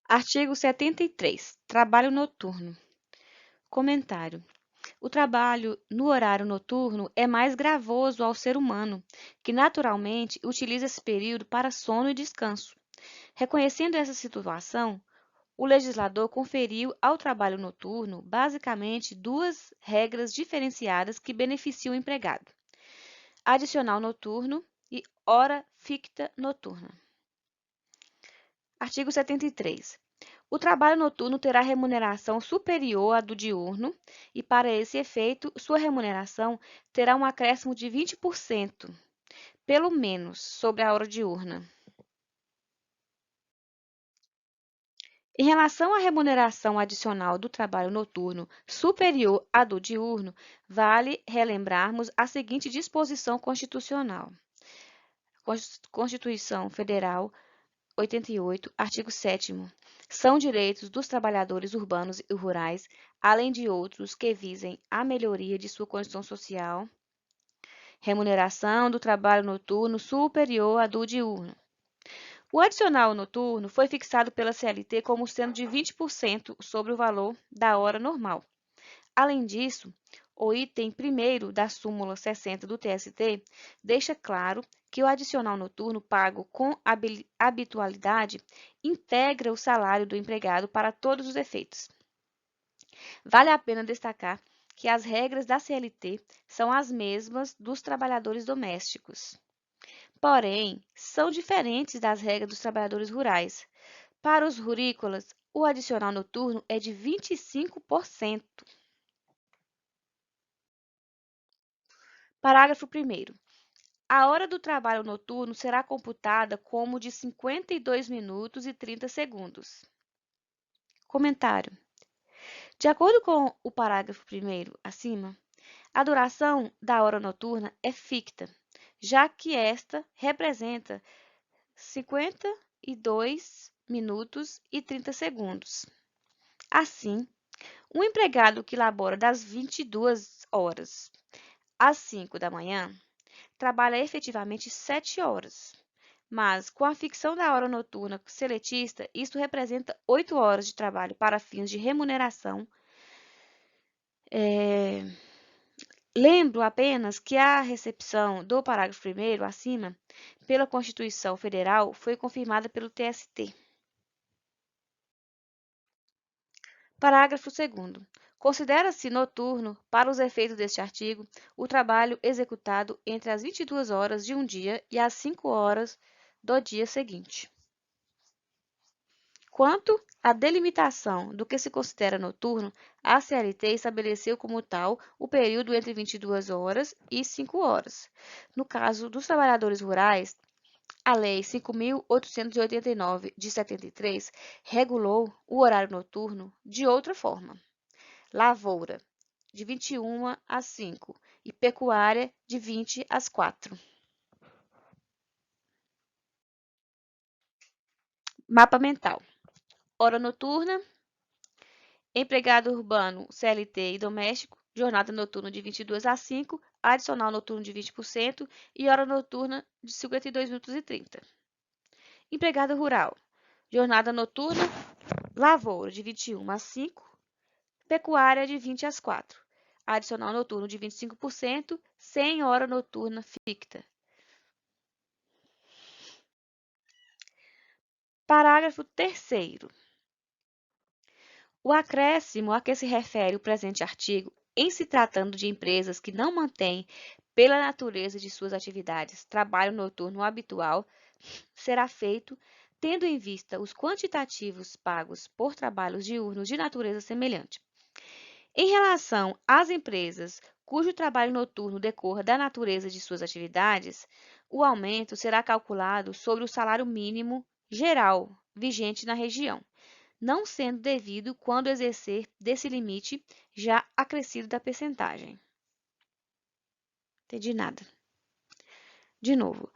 Artigo 73. Trabalho noturno. Comentário. O trabalho no horário noturno é mais gravoso ao ser humano, que naturalmente utiliza esse período para sono e descanso. Reconhecendo essa situação, o legislador conferiu ao trabalho noturno, basicamente, duas regras diferenciadas que beneficiam o empregado: adicional noturno e hora ficta noturna. Artigo 73. O trabalho noturno terá remuneração superior à do diurno e, para esse efeito, sua remuneração terá um acréscimo de 20%, pelo menos, sobre a hora diurna. Em relação à remuneração adicional do trabalho noturno superior à do diurno, vale relembrarmos a seguinte disposição constitucional. Constituição Federal 88, artigo 7º. São direitos dos trabalhadores urbanos e rurais, além de outros que visem a melhoria de sua condição social, remuneração do trabalho noturno superior à do diurno. O adicional noturno foi fixado pela CLT como sendo de 20% sobre o valor da hora normal. Além disso, o item 1º da súmula 60 do TST deixa claro que o adicional noturno pago com habitualidade integra o salário do empregado para todos os efeitos. Vale a pena destacar que as regras da CLT são as mesmas dos trabalhadores domésticos. Porém, são diferentes das regras dos trabalhadores rurais. Para os rurícolas, o adicional noturno é de 25%. Parágrafo 1º. A hora do trabalho noturno será computada como de 52 minutos e 30 segundos. Comentário. De acordo com o parágrafo 1º acima, a duração da hora noturna é ficta, já que esta representa 52 minutos e 30 segundos. Assim, um empregado que labora das 22 horas às 5 da manhã trabalha efetivamente 7 horas, mas com a ficção da hora noturna seletista, isto representa 8 horas de trabalho para fins de remuneração. Lembro apenas que a recepção do parágrafo 1º acima, pela Constituição Federal, foi confirmada pelo TST. Parágrafo 2º. Considera-se noturno, para os efeitos deste artigo, o trabalho executado entre as 22 horas de um dia e as 5 horas do dia seguinte. Quanto à delimitação do que se considera noturno, a CLT estabeleceu como tal o período entre 22 horas e 5 horas. No caso dos trabalhadores rurais, a Lei 5.889, de 73, regulou o horário noturno de outra forma: lavoura, de 21 às 5, e pecuária, de 20 às 4. Mapa mental. Hora noturna, empregado urbano, CLT e doméstico, jornada noturna de 22 às 5, adicional noturno de 20% e hora noturna de 52 minutos e 30. Empregado rural, jornada noturna, lavoura de 21 às 5, pecuária de 20 às 4, adicional noturno de 25%, sem hora noturna ficta. Parágrafo 3º. O acréscimo a que se refere o presente artigo, em se tratando de empresas que não mantêm, pela natureza de suas atividades, trabalho noturno habitual, será feito tendo em vista os quantitativos pagos por trabalhos diurnos de natureza semelhante. Em relação às empresas cujo trabalho noturno decorra da natureza de suas atividades, o aumento será calculado sobre o salário mínimo geral vigente na região, não sendo devido quando exercer desse limite já acrescido da percentagem. Entendi nada. De novo,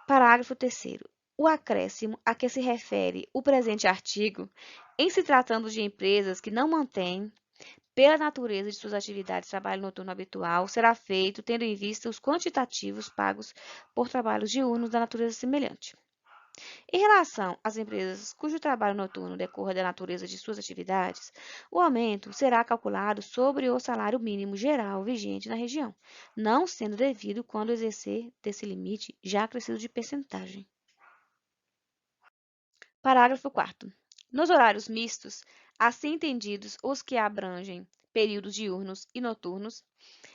parágrafo 3º. O acréscimo a que se refere o presente artigo, em se tratando de empresas que não mantêm, pela natureza de suas atividades, trabalho noturno habitual, será feito tendo em vista os quantitativos pagos por trabalhos diurnos da natureza semelhante. Em relação às empresas cujo trabalho noturno decorra da natureza de suas atividades, o aumento será calculado sobre o salário mínimo geral vigente na região, não sendo devido quando exercer desse limite já acrescido de percentagem. Parágrafo 4º. Nos horários mistos, assim entendidos os que abrangem períodos diurnos e noturnos,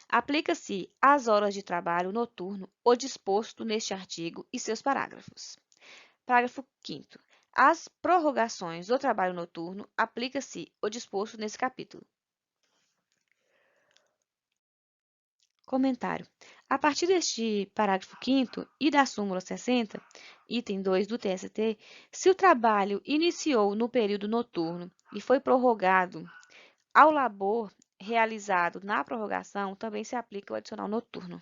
aplica-se às horas de trabalho noturno o disposto neste artigo e seus parágrafos. Parágrafo 5º. Às prorrogações do trabalho noturno, aplica-se o disposto nesse capítulo. Comentário. A partir deste parágrafo 5º e da súmula 60, item 2 do TST, se o trabalho iniciou no período noturno e foi prorrogado ao labor realizado na prorrogação, também se aplica o adicional noturno.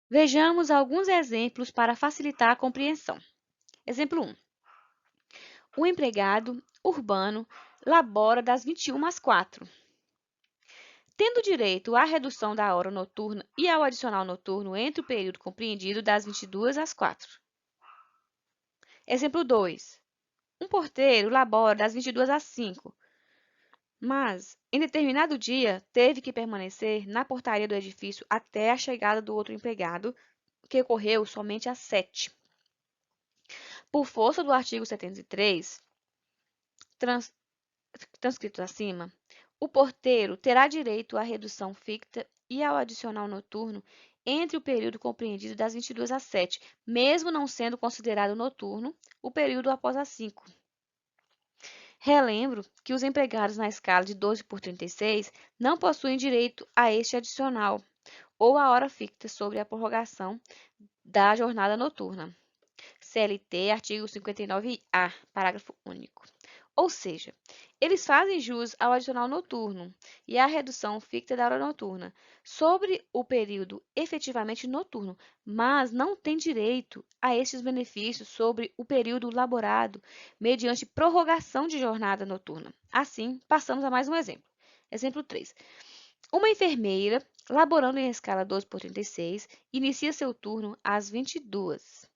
Vejamos alguns exemplos para facilitar a compreensão. Exemplo 1. O empregado urbano labora das 21 às 4. Tendo direito à redução da hora noturna e ao adicional noturno entre o período compreendido das 22 às 4. Exemplo 2. Um porteiro labora das 22 às 5, mas, em determinado dia, teve que permanecer na portaria do edifício até a chegada do outro empregado, que ocorreu somente às 7. Por força do artigo 73, transcrito acima, o porteiro terá direito à redução ficta e ao adicional noturno entre o período compreendido das 22 às 7, mesmo não sendo considerado noturno o período após as 5. Relembro que os empregados na escala de 12 por 36 não possuem direito a este adicional ou à hora ficta sobre a prorrogação da jornada noturna. CLT, artigo 59-A, parágrafo único. Ou seja, eles fazem jus ao adicional noturno e à redução ficta da hora noturna sobre o período efetivamente noturno, mas não têm direito a estes benefícios sobre o período laborado mediante prorrogação de jornada noturna. Assim, passamos a mais um exemplo. Exemplo 3. Uma enfermeira, laborando em escala 12 por 36, inicia seu turno às 22.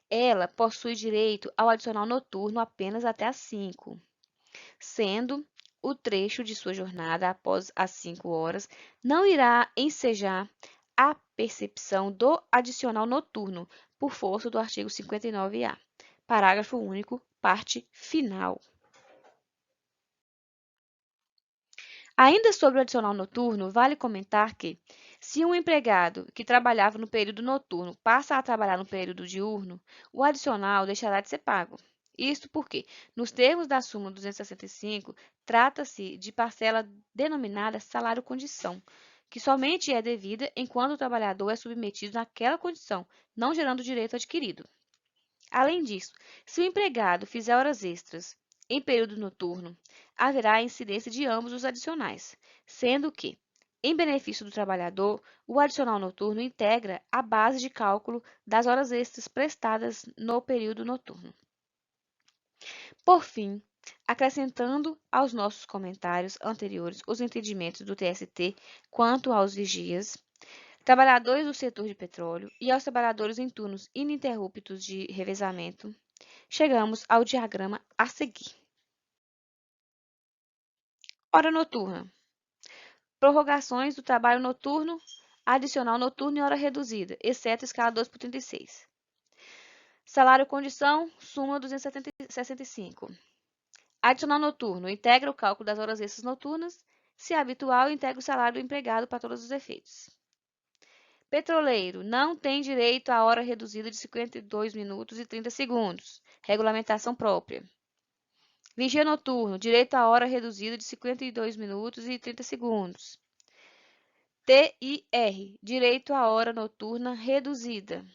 Ela possui direito ao adicional noturno apenas até às 5, sendo o trecho de sua jornada após as 5 horas não irá ensejar a percepção do adicional noturno por força do artigo 59-A. Parágrafo único, parte final. Ainda sobre o adicional noturno, vale comentar que, se um empregado que trabalhava no período noturno passa a trabalhar no período diurno, o adicional deixará de ser pago. Isto porque, nos termos da súmula 265, trata-se de parcela denominada salário-condição, que somente é devida enquanto o trabalhador é submetido naquela condição, não gerando direito adquirido. Além disso, se o empregado fizer horas extras em período noturno, haverá a incidência de ambos os adicionais, sendo que, em benefício do trabalhador, o adicional noturno integra a base de cálculo das horas extras prestadas no período noturno. Por fim, acrescentando aos nossos comentários anteriores os entendimentos do TST quanto aos vigias, trabalhadores do setor de petróleo e aos trabalhadores em turnos ininterruptos de revezamento, chegamos ao diagrama a seguir. Hora noturna. Prorrogações do trabalho noturno, adicional noturno e hora reduzida, exceto escala 2 por 36. Salário-condição, súmula 265. Adicional noturno, integra o cálculo das horas extras noturnas. Se é habitual, integra o salário do empregado para todos os efeitos. Petroleiro não tem direito à hora reduzida de 52 minutos e 30 segundos. Regulamentação própria. Vigia noturno, direito à hora reduzida de 52 minutos e 30 segundos. TIR, direito à hora noturna reduzida.